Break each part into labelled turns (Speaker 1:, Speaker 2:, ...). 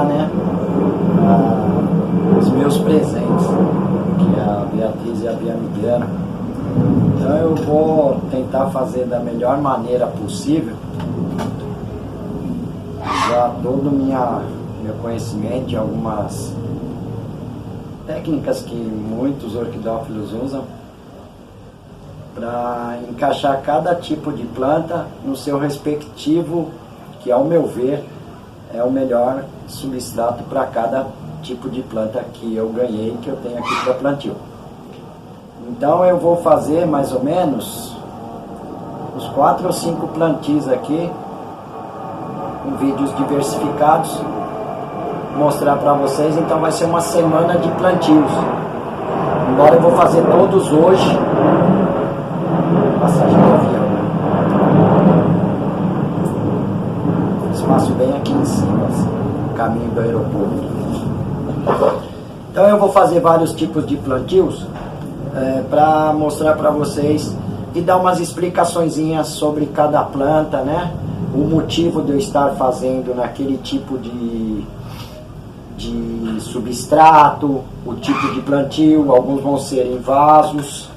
Speaker 1: mostrar, né, os meus presentes, que a Beatriz e a Bia me deram. Então eu vou tentar fazer da melhor maneira possível, usar todo o meu conhecimento de algumas técnicas que muitos orquidófilos usam para encaixar cada tipo de planta no seu respectivo, que ao meu ver é o melhor substrato para cada tipo de planta que eu ganhei, que eu tenho aqui para plantio. Então eu vou fazer mais ou menos uns 4 ou 5 plantios aqui, com vídeos diversificados, mostrar para vocês. Então vai ser uma semana de plantios, embora eu vou fazer todos hoje. Passagem do avião, espaço bem aqui em cima, assim, caminho do aeroporto. Então eu vou fazer vários tipos de plantios para mostrar para vocês e dar umas explicaçõezinhas sobre cada planta, né? O motivo de eu estar fazendo naquele tipo de substrato, o tipo de plantio. Alguns vão ser em vasos,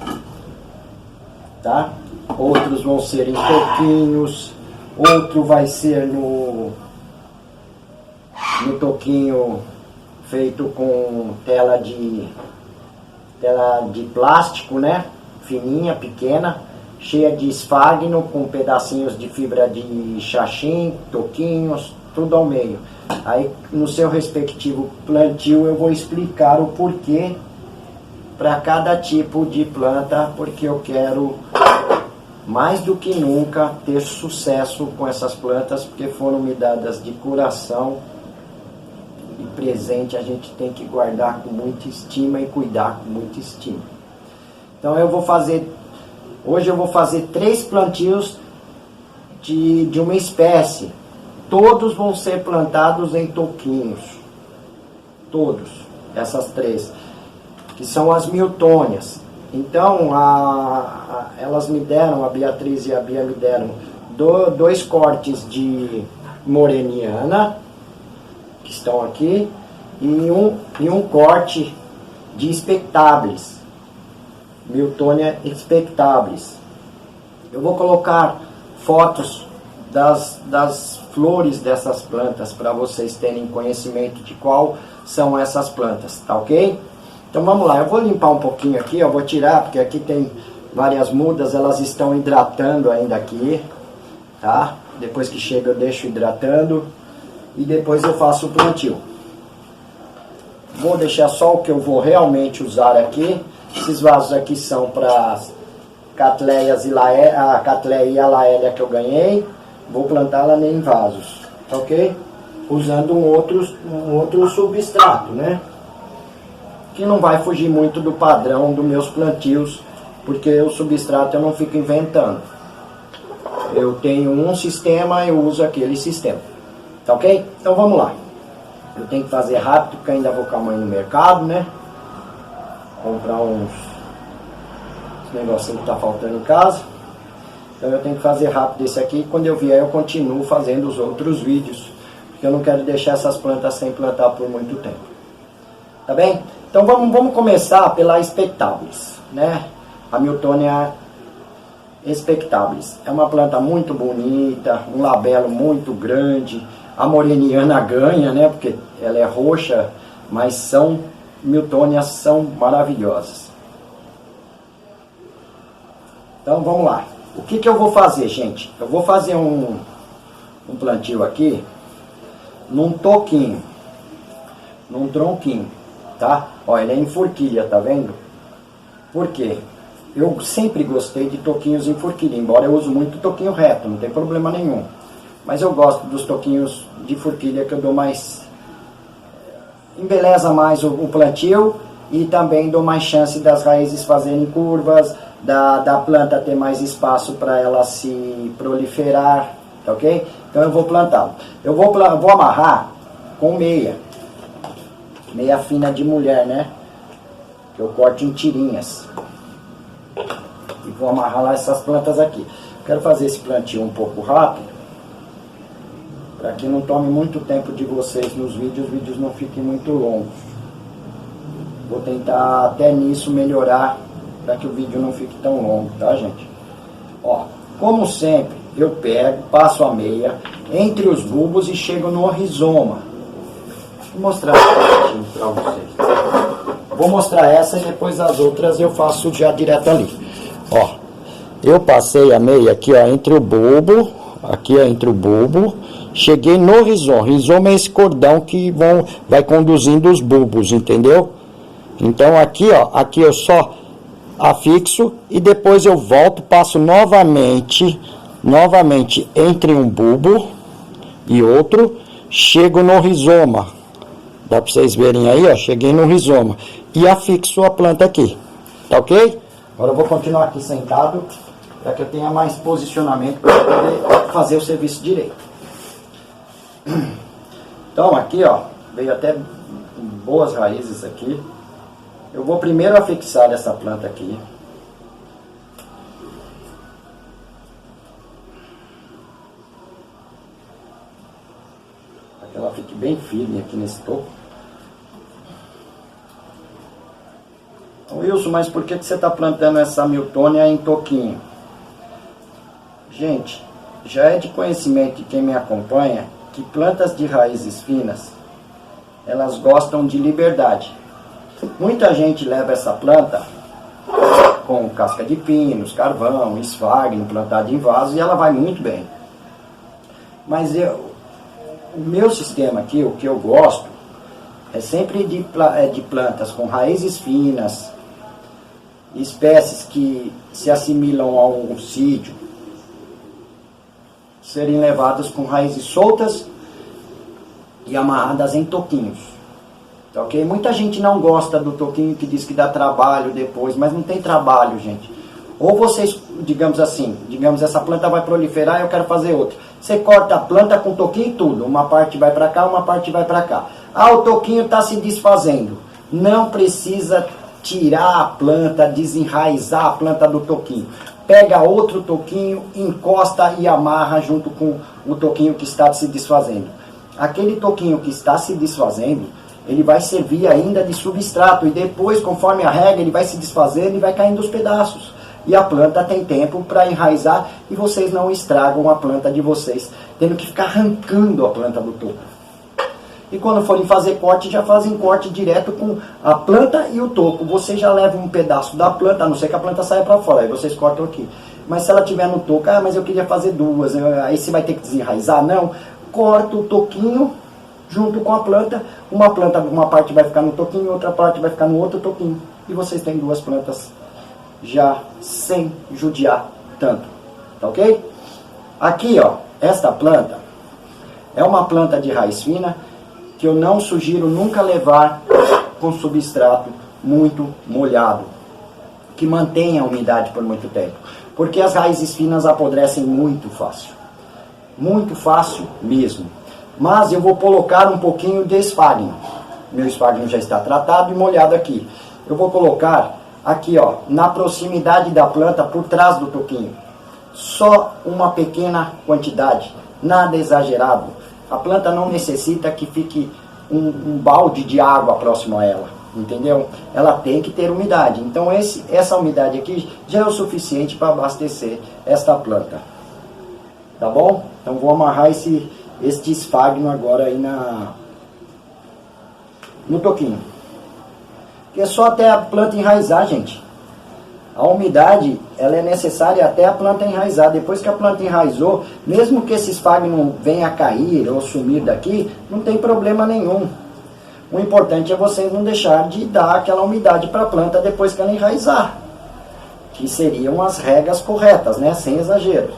Speaker 1: tá? Outros vão ser em toquinhos, outro vai ser no toquinho feito com tela de plástico, né? Fininha, pequena, cheia de esfagno, com pedacinhos de fibra de xaxim, toquinhos, tudo ao meio. Aí no seu respectivo plantio eu vou explicar o porquê para cada tipo de planta, porque eu quero mais do que nunca ter sucesso com essas plantas, porque foram me dadas de coração, e presente a gente tem que guardar com muita estima e cuidar com muita estima. Então hoje eu vou fazer 3 plantios de uma espécie. Todos vão ser plantados em toquinhos, todos, essas 3, que são as Miltônias. Então elas me deram, a Beatriz e a Bia me deram 2 cortes de Moreniana, que estão aqui, e um corte de Spectabilis, Miltonia Spectabilis. Eu vou colocar fotos das flores dessas plantas para vocês terem conhecimento de qual são essas plantas, tá ok? Então vamos lá, eu vou limpar um pouquinho aqui, eu vou tirar, porque aqui tem várias mudas, elas estão hidratando ainda aqui, tá? Depois que chega eu deixo hidratando e depois eu faço o plantio. Vou deixar só o que eu vou realmente usar aqui. Esses vasos aqui são para Catleias e a Catleia e a Laélia que eu ganhei. Vou plantá-la em vasos, ok? Usando um outro substrato, né? Que não vai fugir muito do padrão dos meus plantios, porque o substrato eu não fico inventando. Eu tenho um sistema, eu uso aquele sistema, tá ok? Então vamos lá. Eu tenho que fazer rápido, porque ainda vou com a mãe no mercado, né? Comprar uns negocinhos que tá faltando em casa. Então eu tenho que fazer rápido esse aqui. Quando eu vier eu continuo fazendo os outros vídeos, porque eu não quero deixar essas plantas sem plantar por muito tempo. Tá bem? Então vamos começar pela Spectabilis, né? A Miltonia Spectabilis. É uma planta muito bonita, um labelo muito grande. A Moreniana ganha, né? Porque ela é roxa, mas Miltonias são maravilhosas. Então vamos lá. O que eu vou fazer, gente? Eu vou fazer um plantio aqui num toquinho, num tronquinho, tá? Ó, ele é em forquilha, tá vendo? Por quê? Eu sempre gostei de toquinhos em forquilha, embora eu use muito toquinho reto, não tem problema nenhum. Mas eu gosto dos toquinhos de forquilha, que eu dou mais... embeleza mais o plantio, e também dou mais chance das raízes fazerem curvas, da planta ter mais espaço para ela se proliferar, tá ok? Então eu vou plantar. Eu vou amarrar com meia fina de mulher, né? Que eu corto em tirinhas. E vou amarrar lá essas plantas aqui. Quero fazer esse plantio um pouco rápido, para que não tome muito tempo de vocês nos vídeos, os vídeos não fiquem muito longos. Vou tentar até nisso melhorar, para que o vídeo não fique tão longo, tá, gente? Ó, como sempre, eu pego, passo a meia entre os bulbos e chego no rizoma. Vou mostrar para vocês. Vou mostrar essa e depois as outras eu faço já direto ali. Ó, eu passei a meia aqui, ó, entre o bulbo, aqui, ó, entre o bulbo, cheguei no rizoma. Rizoma é esse cordão que vai conduzindo os bulbos, entendeu? Então aqui, ó, aqui eu só afixo e depois eu volto, passo novamente entre um bulbo e outro, chego no rizoma. Dá para vocês verem aí, ó, cheguei no rizoma e afixo a planta aqui, tá ok? Agora eu vou continuar aqui sentado para que eu tenha mais posicionamento para poder fazer o serviço direito. Então aqui, ó, veio até boas raízes aqui. Eu vou primeiro afixar essa planta aqui. Para que ela fique bem firme aqui nesse topo. Wilson, mas por que você está plantando essa Miltônia em toquinho? Gente, já é de conhecimento de quem me acompanha que plantas de raízes finas, elas gostam de liberdade. Muita gente leva essa planta com casca de pinos, carvão, esfagno, plantado em vaso e ela vai muito bem. Mas o meu sistema aqui, o que eu gosto, é sempre de plantas com raízes finas, espécies que se assimilam a um sídio, serem levadas com raízes soltas e amarradas em toquinhos. Tá ok? Muita gente não gosta do toquinho, que diz que dá trabalho depois, mas não tem trabalho, gente. Ou vocês, digamos assim, essa planta vai proliferar e eu quero fazer outra. Você corta a planta com toquinho e tudo. Uma parte vai para cá, uma parte vai para cá. Ah, o toquinho está se desfazendo. Não precisa tirar a planta, desenraizar a planta do toquinho. Pega outro toquinho, encosta e amarra junto com o toquinho que está se desfazendo. Aquele toquinho que está se desfazendo, ele vai servir ainda de substrato. E depois, conforme a rega, ele vai se desfazendo e vai caindo os pedaços. E a planta tem tempo para enraizar e vocês não estragam a planta de vocês, tendo que ficar arrancando a planta do topo. E quando forem fazer corte, já fazem corte direto com a planta e o topo. Você já leva um pedaço da planta, a não ser que a planta saia para fora, aí vocês cortam aqui. Mas se ela tiver no toco, mas eu queria fazer duas, aí você vai ter que desenraizar? Não, corta o toquinho junto com a planta. Uma parte vai ficar no toquinho, outra parte vai ficar no outro toquinho. E vocês têm duas plantas já sem judiar tanto, tá ok? Aqui, ó, esta planta é uma planta de raiz fina que eu não sugiro nunca levar com substrato muito molhado, que mantenha a umidade por muito tempo, porque as raízes finas apodrecem muito fácil mesmo. Mas eu vou colocar um pouquinho de esfagno. Meu esfagno já está tratado e molhado aqui. Eu vou colocar aqui, ó, na proximidade da planta, por trás do toquinho. Só uma pequena quantidade, nada exagerado. A planta não necessita que fique um balde de água próximo a ela, entendeu? Ela tem que ter umidade. Então essa umidade aqui já é o suficiente para abastecer esta planta. Tá bom? Então vou amarrar este esfagno agora aí no toquinho. Que é só até a planta enraizar, gente. A umidade, ela é necessária até a planta enraizar. Depois que a planta enraizou, mesmo que esse esfagno venha a cair ou sumir daqui, não tem problema nenhum. O importante é vocês não deixar de dar aquela umidade para a planta depois que ela enraizar. Que seriam as regras corretas, né? Sem exagero.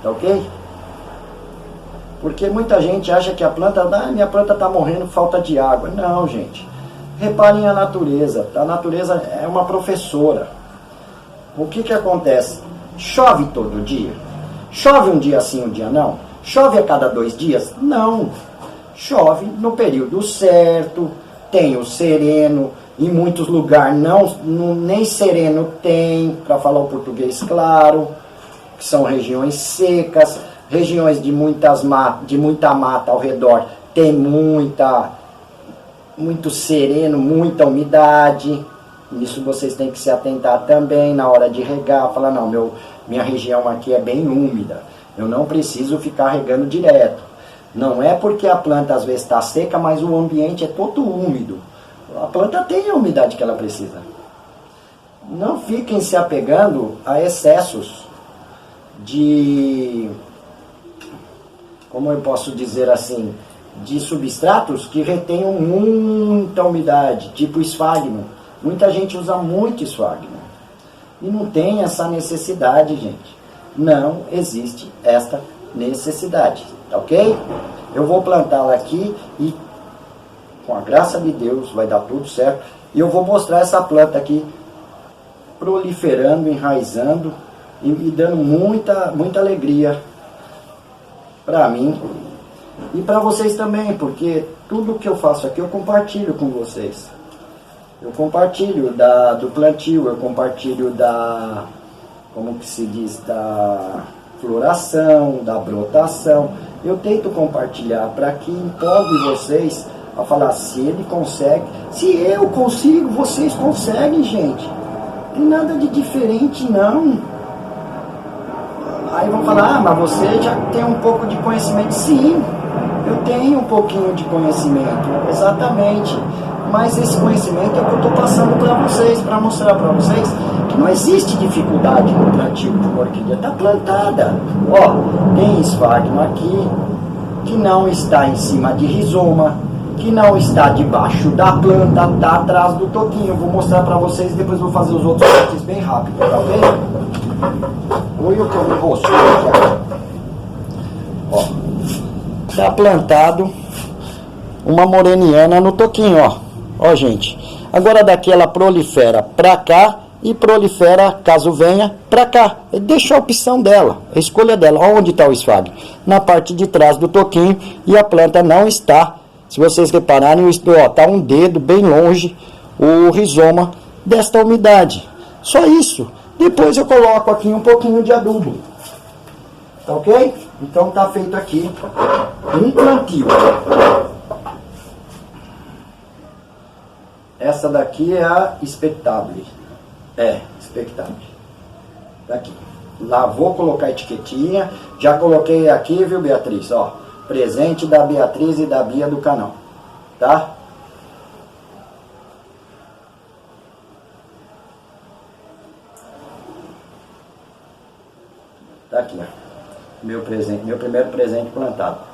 Speaker 1: Tá ok? Porque muita gente acha que a planta, minha planta está morrendo por falta de água. Não, gente. Reparem a natureza. A natureza é uma professora. O que acontece? Chove todo dia? Chove um dia sim, um dia não? Chove a cada 2 dias? Não. Chove no período certo, tem o sereno. Em muitos lugares nem sereno tem, para falar o português claro, que são regiões secas. regiões de muita mata ao redor tem muito sereno, muita umidade. Isso vocês têm que se atentar também na hora de regar. Falar, não, minha região aqui é bem úmida, eu não preciso ficar regando direto. Não é porque a planta às vezes está seca, mas o ambiente é todo úmido. A planta tem a umidade que ela precisa. Não fiquem se apegando a excessos de, como eu posso dizer assim, de substratos que retenham muita umidade, tipo esfagno. Muita gente usa muito esfagno. E não tem essa necessidade, gente. Não existe esta necessidade, tá ok? Eu vou plantá-la aqui e, com a graça de Deus, vai dar tudo certo. E eu vou mostrar essa planta aqui proliferando, enraizando e dando muita alegria para mim e para vocês também, porque tudo que eu faço aqui eu compartilho com vocês. Eu compartilho do plantio, eu compartilho como que se diz, da floração, da brotação. Eu tento compartilhar para que empolgue vocês a falar, se ele consegue, se eu consigo, vocês conseguem, gente. Não tem nada de diferente, não. Aí vão falar, mas você já tem um pouco de conhecimento. Sim, eu tenho um pouquinho de conhecimento, exatamente. Mas esse conhecimento é o que eu estou passando para vocês, para mostrar para vocês que não existe dificuldade no plantio de uma orquídea. Está plantada. Ó, tem esfagno aqui, que não está em cima de rizoma, que não está debaixo da planta, está atrás do toquinho. Eu vou mostrar para vocês, depois vou fazer os outros cortes bem rápido, tá vendo? Olha o que eu me rosto aqui. Ó, está plantado uma moreniana no toquinho, ó. Ó, gente, agora daqui ela prolifera pra cá e prolifera, caso venha, pra cá. Deixa a opção dela, a escolha dela. Ó, onde está o esfagno? Na parte de trás do toquinho, e a planta não está, se vocês repararem, está um dedo bem longe o rizoma desta umidade. Só isso. Depois eu coloco aqui um pouquinho de adubo. Tá ok? Então tá feito aqui um plantio. Essa daqui é a Spectable. Spectable. Daqui. Lá vou colocar a etiquetinha. Já coloquei aqui, viu, Beatriz? Ó, presente da Beatriz e da Bia do canal. Tá? Tá aqui, ó. Meu primeiro presente plantado.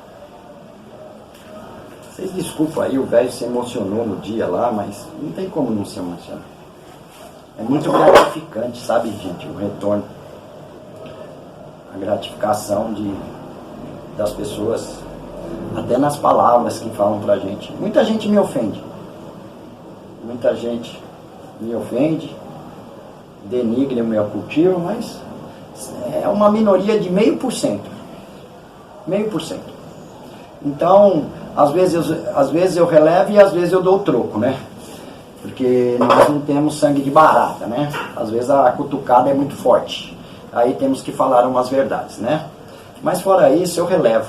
Speaker 1: Vocês desculpam aí, o velho se emocionou no dia lá, mas não tem como não se emocionar. É muito gratificante, sabe, gente, o retorno. A gratificação das pessoas, até nas palavras que falam pra gente. Muita gente me ofende. Muita gente me ofende, denigre o meu cultivo, mas é uma minoria de 0,5%. 0,5%. Então, às vezes eu relevo e às vezes eu dou troco, né? Porque nós não temos sangue de barata, né? Às vezes a cutucada é muito forte. Aí temos que falar umas verdades, né? Mas fora isso, eu relevo.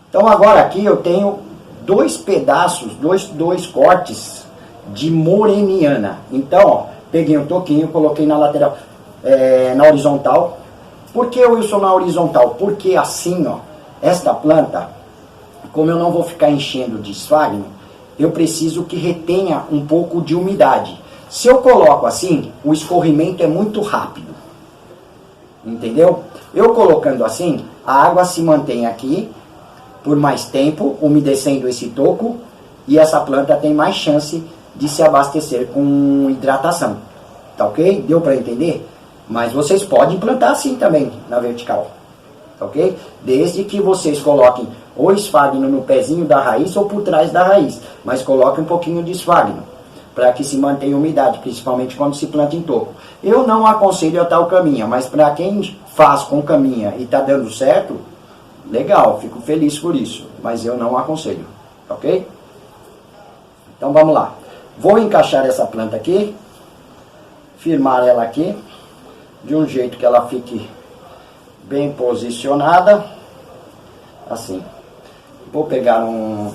Speaker 1: Então agora aqui eu tenho dois pedaços, dois cortes de moreniana. Então, ó, peguei um toquinho, coloquei na lateral, na horizontal. Por que, Wilson, na horizontal? Porque assim, ó, esta planta, como eu não vou ficar enchendo de esfagno, eu preciso que retenha um pouco de umidade. Se eu coloco assim, o escorrimento é muito rápido. Entendeu? Eu colocando assim, a água se mantém aqui por mais tempo, umedecendo esse toco, e essa planta tem mais chance de se abastecer com hidratação. Tá ok? Deu para entender? Mas vocês podem plantar assim também, na vertical. Tá ok? Desde que vocês coloquem o esfagno no pezinho da raiz ou por trás da raiz. Mas coloquem um pouquinho de esfagno, para que se mantenha umidade, principalmente quando se planta em toco. Eu não aconselho a tal caminha, mas para quem faz com caminha e está dando certo, legal, fico feliz por isso. Mas eu não aconselho, ok? Então vamos lá. Vou encaixar essa planta aqui, firmar ela aqui, de um jeito que ela fique bem posicionada, assim. Vou pegar uma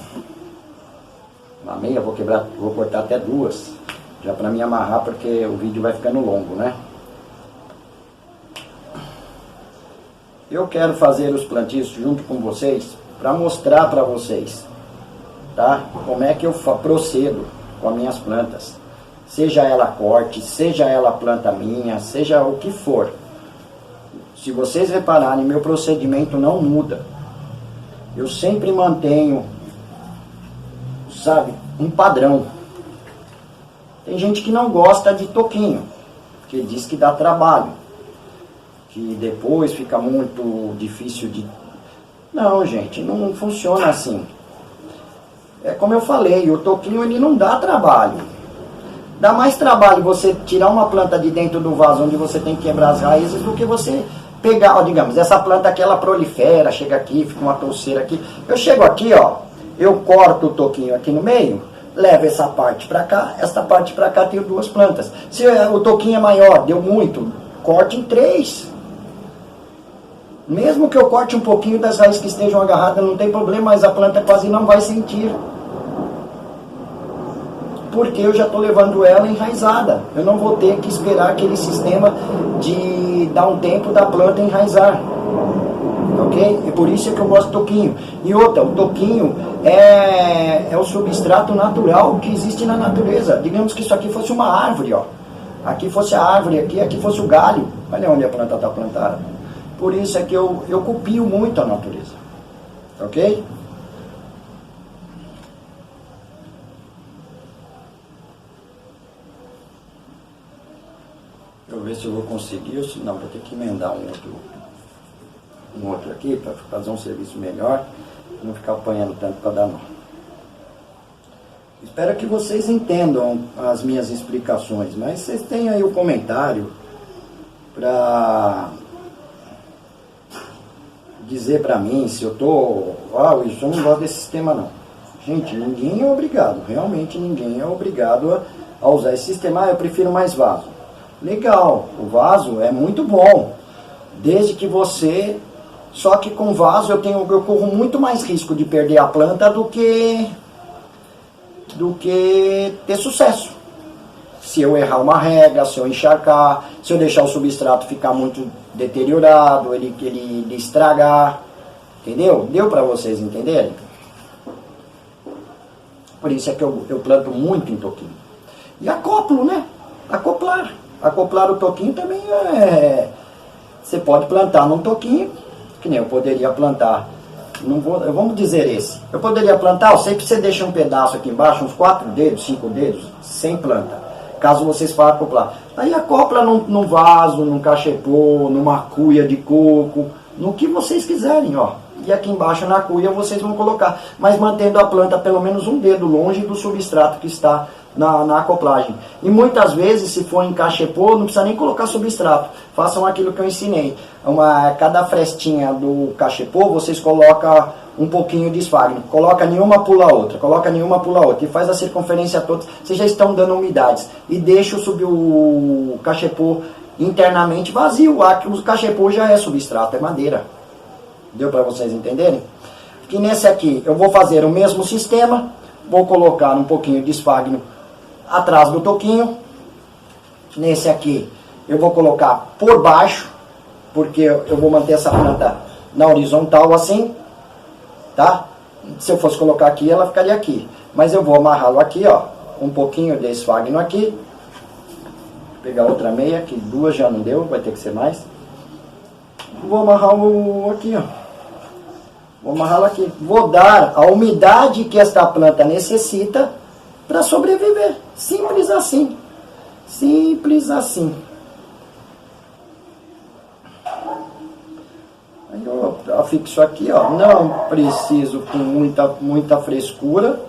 Speaker 1: meia, vou cortar até duas, já para me amarrar, porque o vídeo vai ficando longo, né? Eu quero fazer os plantios junto com vocês, para mostrar para vocês, tá? Como é que eu procedo com as minhas plantas. Seja ela corte, seja ela planta minha, seja o que for. Se vocês repararem, meu procedimento não muda. Eu sempre mantenho, sabe, um padrão. Tem gente que não gosta de toquinho, que diz que dá trabalho, que depois fica muito difícil de... Não, gente, não funciona assim. É como eu falei, o toquinho ele não dá trabalho. Dá mais trabalho você tirar uma planta de dentro do vaso onde você tem que quebrar as raízes do que você pegar, ó, digamos, essa planta aqui ela prolifera, chega aqui, fica uma touceira aqui. Eu chego aqui, ó, eu corto o toquinho aqui no meio, levo essa parte pra cá, essa parte pra cá, tenho duas plantas. Se o toquinho é maior, deu muito, corte em 3. Mesmo que eu corte um pouquinho das raízes que estejam agarradas, não tem problema, mas a planta quase não vai sentir. Porque eu já estou levando ela enraizada. Eu não vou ter que esperar aquele sistema de dar um tempo da planta enraizar. Ok? E por isso é que eu gosto do toquinho. E outra, o toquinho é o substrato natural que existe na natureza. Digamos que isso aqui fosse uma árvore, ó. Aqui fosse a árvore, aqui fosse o galho. Olha onde a planta está plantada. Por isso é que eu copio muito a natureza. Ok? Deixa eu ver se eu vou conseguir, ou se não, vou ter que emendar um outro aqui para fazer um serviço melhor, não ficar apanhando tanto para dar nó. Espero que vocês entendam as minhas explicações, mas vocês têm aí o comentário para dizer para mim se eu tô, isso eu não gosto desse sistema não. Gente, ninguém é obrigado, realmente ninguém é obrigado a usar esse sistema. Eu prefiro mais vaso. Legal, o vaso é muito bom, desde que você... Só que com vaso eu corro muito mais risco de perder a planta do que ter sucesso. Se eu errar uma rega, se eu encharcar, se eu deixar o substrato ficar muito deteriorado, ele estragar, entendeu? Deu para vocês entenderem? Por isso é que eu planto muito em toquinho. E acoplo, né? Acoplar o toquinho também você pode plantar num toquinho, que nem eu poderia plantar, vamos dizer esse. Eu poderia plantar, eu sei que você deixa um pedaço aqui embaixo, uns 4 dedos, 5 dedos, sem planta, caso vocês façam acoplar. Aí acopla num vaso, num cachepô, numa cuia de coco, no que vocês quiserem, ó. E aqui embaixo na cuia vocês vão colocar, mas mantendo a planta pelo menos um dedo longe do substrato que está na acoplagem. E muitas vezes, se for em cachepô, não precisa nem colocar substrato. Façam aquilo que eu ensinei. Cada frestinha do cachepô, vocês colocam um pouquinho de esfagno. Coloca nenhuma, pula outra. Coloca nenhuma, pula outra. E faz a circunferência toda. Vocês já estão dando umidades. E deixa o cachepô internamente vazio. O cachepô já é substrato, é madeira. Deu para vocês entenderem? Que nesse aqui, eu vou fazer o mesmo sistema. Vou colocar um pouquinho de esfagno atrás do toquinho. Nesse aqui eu vou colocar por baixo, porque eu vou manter essa planta na horizontal assim, tá? Se eu fosse colocar aqui, ela ficaria aqui, mas eu vou amarrá-lo aqui, ó, um pouquinho de esfagno aqui. Vou pegar outra meia, que 2 já não deu, vai ter que ser mais. Vou amarrar aqui, ó. Vou amarrá-lo aqui. Vou dar a umidade que esta planta necessita para sobreviver. Simples assim. Simples assim. Aí eu afixo aqui, ó. Não preciso com muita frescura,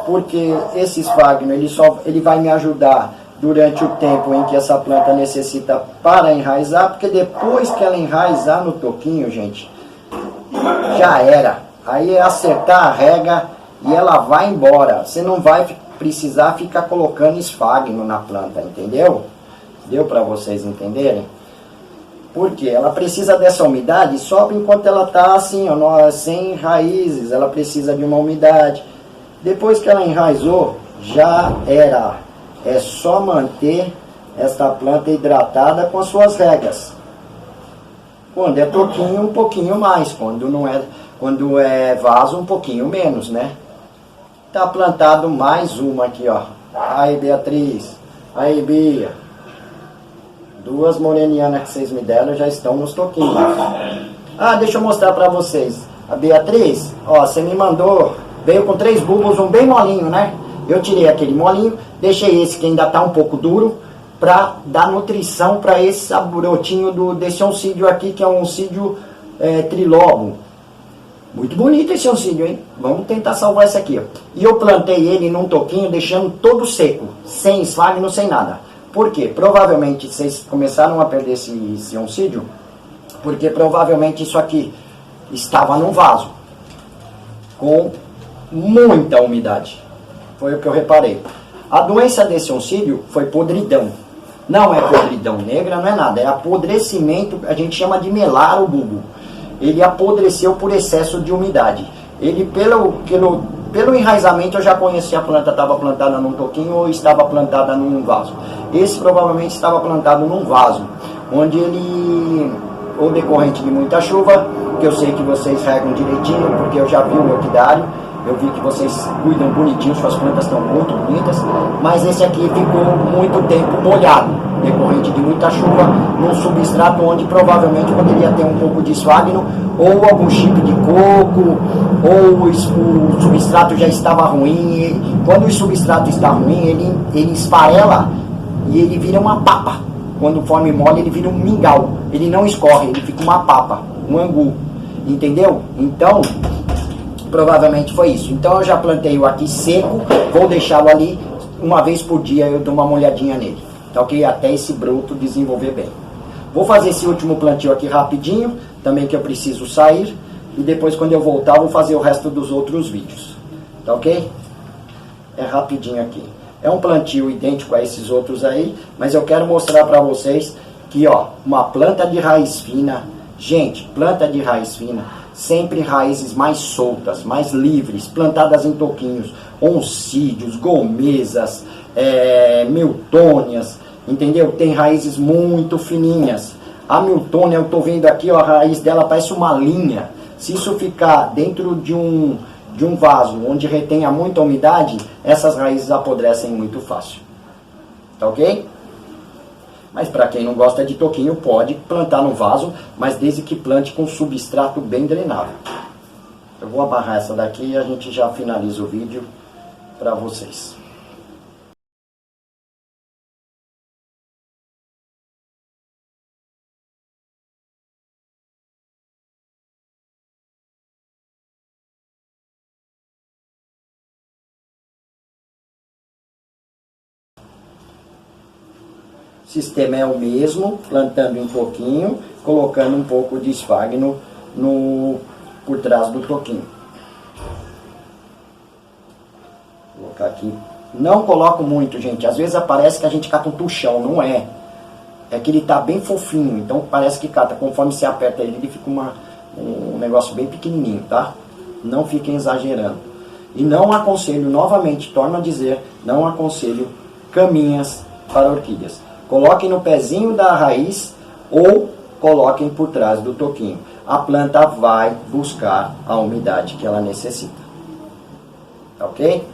Speaker 1: porque esse esfagno ele vai me ajudar durante o tempo em que essa planta necessita para enraizar, porque depois que ela enraizar no toquinho, gente, já era. Aí é acertar a rega e ela vai embora. Você não vai precisar ficar colocando esfagno na planta, entendeu? Deu para vocês entenderem? Por quê? Ela precisa dessa umidade só enquanto ela está assim, ó, sem raízes, ela precisa de uma umidade. Depois que ela enraizou, já era. É só manter esta planta hidratada com as suas regas. Quando é toquinho, um pouquinho mais. Quando é vaso, um pouquinho menos, né? Tá plantado mais uma aqui, ó. Aí, Beatriz. Aí, Bia. Duas morenianas que vocês me deram já estão nos toquinhos. Ah, deixa eu mostrar pra vocês. A Beatriz, ó, você me mandou, veio com 3 bulbos, um bem molinho, né? Eu tirei aquele molinho, deixei esse que ainda tá um pouco duro, pra dar nutrição pra esse brotinho desse oncídio aqui, que é um oncídio trilobo. Muito bonito esse oncídio, hein? Vamos tentar salvar esse aqui, ó. E eu plantei ele num toquinho, deixando todo seco, sem esfagno, sem nada. Por quê? Provavelmente vocês começaram a perder esse oncídio, porque provavelmente isso aqui estava num vaso com muita umidade. Foi o que eu reparei. A doença desse oncídio foi podridão. Não é podridão negra, não é nada. É apodrecimento, a gente chama de melar o bulbo. Ele apodreceu por excesso de umidade. Ele, pelo enraizamento, eu já conhecia a planta, estava plantada num toquinho ou estava plantada num vaso. Esse provavelmente estava plantado num vaso, onde ele, ou decorrente de muita chuva, que eu sei que vocês regam direitinho, porque eu já vi o orquidário, eu vi que vocês cuidam bonitinho, suas plantas estão muito bonitas, mas esse aqui ficou muito tempo molhado, decorrente de muita chuva, num substrato onde provavelmente poderia ter um pouco de esfagno, ou algum chip de coco, ou o substrato já estava ruim. E quando o substrato está ruim, ele esfarela e ele vira uma papa. Quando forma mole, ele vira um mingau. Ele não escorre, ele fica uma papa, um angu. Entendeu? Então, provavelmente foi isso. Então eu já plantei o aqui seco, vou deixá-lo ali, uma vez por dia eu dou uma molhadinha nele. Tá ok? Até esse broto desenvolver bem. Vou fazer esse último plantio aqui rapidinho, também que eu preciso sair. E depois quando eu voltar, vou fazer o resto dos outros vídeos. Tá ok? É rapidinho aqui. É um plantio idêntico a esses outros aí, mas eu quero mostrar para vocês que, ó, uma planta de raiz fina. Gente, planta de raiz fina, sempre raízes mais soltas, mais livres, plantadas em toquinhos, oncídios, gomesas, miltônias, entendeu? Tem raízes muito fininhas. A miltônia, eu tô vendo aqui, ó, a raiz dela parece uma linha. Se isso ficar dentro de um vaso onde retenha muita umidade, essas raízes apodrecem muito fácil. Tá ok? Mas para quem não gosta de toquinho, pode plantar no vaso, mas desde que plante com substrato bem drenável. Eu vou amarrar essa daqui e a gente já finaliza o vídeo para vocês. O sistema é o mesmo, plantando um pouquinho, colocando um pouco de esfagno por trás do toquinho. Vou colocar aqui. Não coloco muito, gente. Às vezes parece que a gente cata um tuchão, não é. É que ele tá bem fofinho, então parece que cata. Conforme você aperta ele fica um negócio bem pequenininho, tá? Não fiquem exagerando. E não aconselho, novamente, torno a dizer, não aconselho caminhas para orquídeas. Coloquem no pezinho da raiz ou coloquem por trás do toquinho. A planta vai buscar a umidade que ela necessita. Tá ok?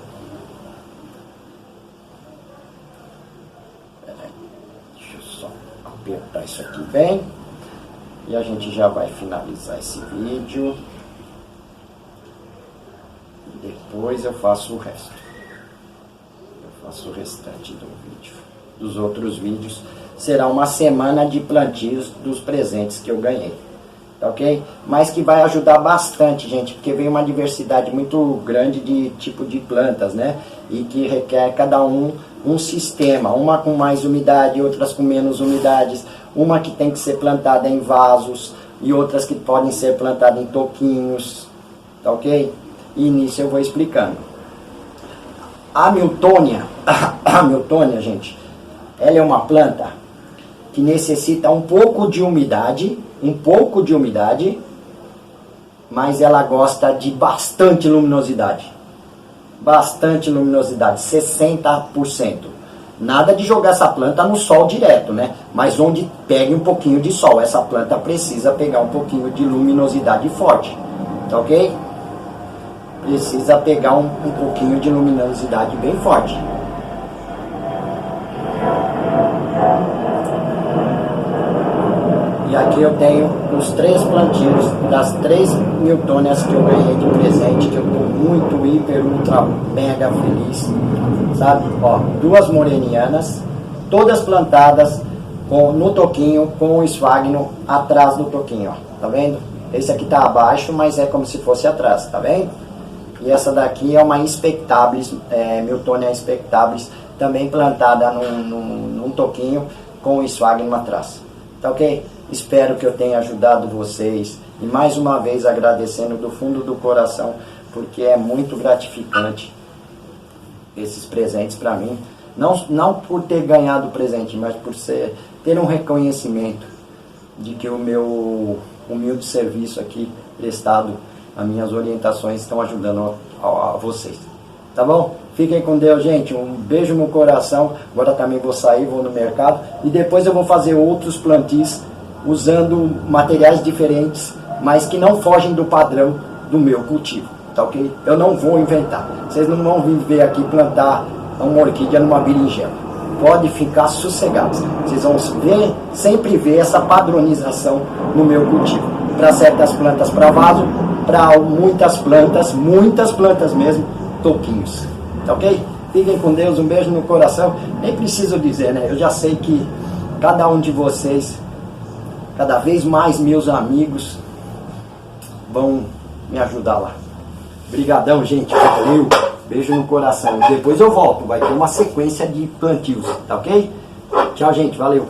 Speaker 1: Deixa eu só apertar isso aqui bem. E a gente já vai finalizar esse vídeo. E depois eu faço o resto. Eu faço o restante do vídeo. Dos outros vídeos, será uma semana de plantios dos presentes que eu ganhei, tá ok? Mas que vai ajudar bastante, gente, porque vem uma diversidade muito grande de tipo de plantas, né? E que requer cada um sistema, uma com mais umidade, outras com menos umidades, uma que tem que ser plantada em vasos e outras que podem ser plantadas em toquinhos, tá ok? E nisso eu vou explicando. A miltônia, gente, ela é uma planta que necessita um pouco de umidade, mas ela gosta de bastante luminosidade. Bastante luminosidade, 60%. Nada de jogar essa planta no sol direto, né? Mas onde pegue um pouquinho de sol. Essa planta precisa pegar um pouquinho de luminosidade forte. Tá ok? Precisa pegar um pouquinho de luminosidade bem forte. E aqui eu tenho os 3 plantinhos das 3 Miltônias que eu ganhei de presente, que eu estou muito, hiper, ultra, mega feliz, sabe? Ó, 2 morenianas, todas plantadas no toquinho, com o esfagno atrás do toquinho, ó, tá vendo? Esse aqui tá abaixo, mas é como se fosse atrás, tá vendo? E essa daqui é uma Inspectabilis, Miltonia Inspectabilis, também plantada num toquinho com o esfagno atrás, tá ok? Espero que eu tenha ajudado vocês e mais uma vez agradecendo do fundo do coração, porque é muito gratificante esses presentes para mim. Não por ter ganhado o presente, mas por ter um reconhecimento de que o meu humilde serviço aqui prestado, as minhas orientações estão ajudando a vocês. Tá bom? Fiquem com Deus, gente. Um beijo no coração. Agora também vou sair, vou no mercado e depois eu vou fazer outros plantis usando materiais diferentes, mas que não fogem do padrão do meu cultivo, tá ok? Eu não vou inventar. Vocês não vão vir ver aqui plantar uma orquídea numa berinjela. Pode ficar sossegados. Vocês vão sempre ver essa padronização no meu cultivo. Para certas plantas para vaso, para muitas plantas mesmo, toquinhos, tá ok? Fiquem com Deus, um beijo no coração. Nem preciso dizer, né? Eu já sei que cada um de vocês, cada vez mais meus amigos vão me ajudar lá. Obrigadão, gente. Valeu. Beijo no coração. Depois eu volto. Vai ter uma sequência de plantios, tá ok? Tchau, gente. Valeu.